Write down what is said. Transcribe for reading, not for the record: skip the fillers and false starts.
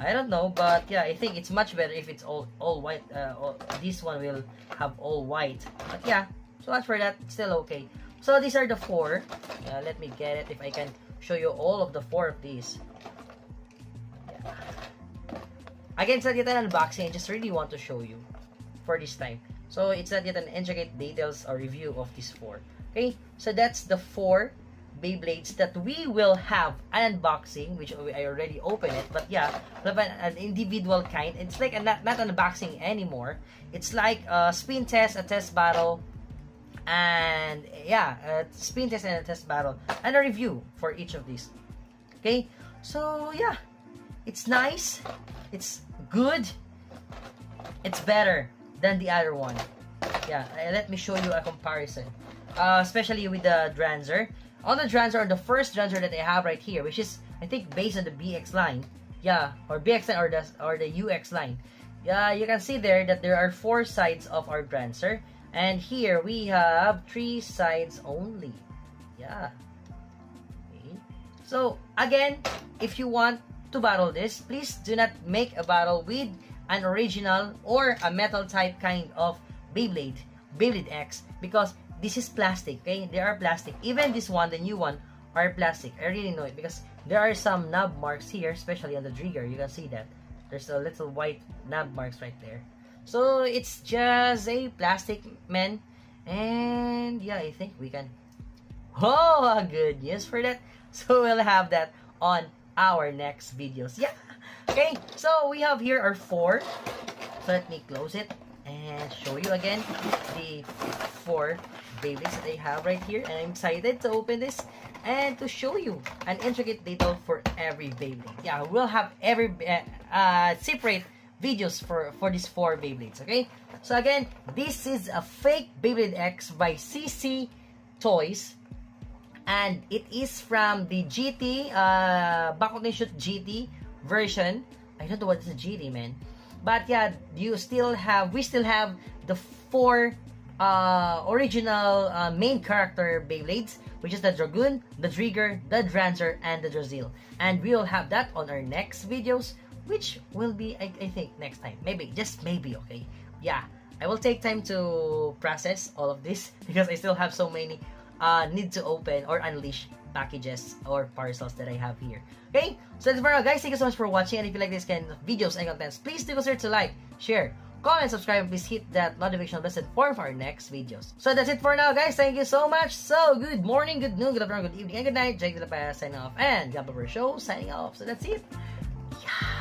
I don't know, but yeah, I think it's much better if it's all white. This one will have all white. But yeah, so as for that, it's still okay. So these are the 4. Let me get it if I can show you all of the 4 of these. Yeah. Again, it's not yet an unboxing. I just really want to show you for this time. So it's not yet an intricate details or review of these 4. Okay, so that's the 4 Beyblades that we will have an unboxing, which I already opened it, but yeah, we'll have an individual kind. It's like not an unboxing anymore. It's like a spin test, a test battle, and yeah, a spin test and a test battle, and a review for each of these. Okay, so yeah, it's nice, it's good, it's better than the other one. Yeah, let me show you a comparison, especially with the Dranzer. On the Dranzer, on the first Dranzer that I have right here, which is, I think, based on the BX line. Yeah, or BX line or the UX line. Yeah, you can see there that there are 4 sides of our Dranzer. And here, we have 3 sides only. Yeah. Okay. So, again, if you want to battle this, please do not make a battle with an original or a metal type kind of Beyblade X, because this is plastic, okay? They are plastic. Even this one, the new one, are plastic. I really know it because there are some knob marks here, especially on the trigger. You can see that. There's a little white knob marks right there. So, it's just a plastic, man. And, yeah, I think we can... Oh, good news for that. So, we'll have that on our next videos. Yeah. Okay, so we have here our 4. So, let me close it and show you again the 4 Beyblades that I have right here, and I'm excited to open this and to show you an intricate detail for every Beyblade. Yeah, we'll have every separate videos for these 4 Beyblades. Okay, so again, this is a fake Beyblade X by CC Toys, and it is from the GT Bakunin Shoot GT version. I don't know what is a GT, man. But yeah, we still have the 4 original main character Beyblades, which is the Dragoon, the Trigger, the Dranzer, and the Drazil. And we will have that on our next videos, which will be, I think, next time. Maybe, just maybe, okay? Yeah, I will take time to process all of this because I still have so many need to open or unleash packages or parcels that I have here. Okay, so that's for now, guys. Thank you so much for watching, and if you like this kind of videos and contents, please do consider to like, share, comment, subscribe, and please hit that notification bell for our next videos. So that's it for now, guys. Thank you so much. So good morning, good noon, good afternoon, good evening, and good night. Jake De La Paz signing off, and Gabber Show signing off. So that's it. Yeah.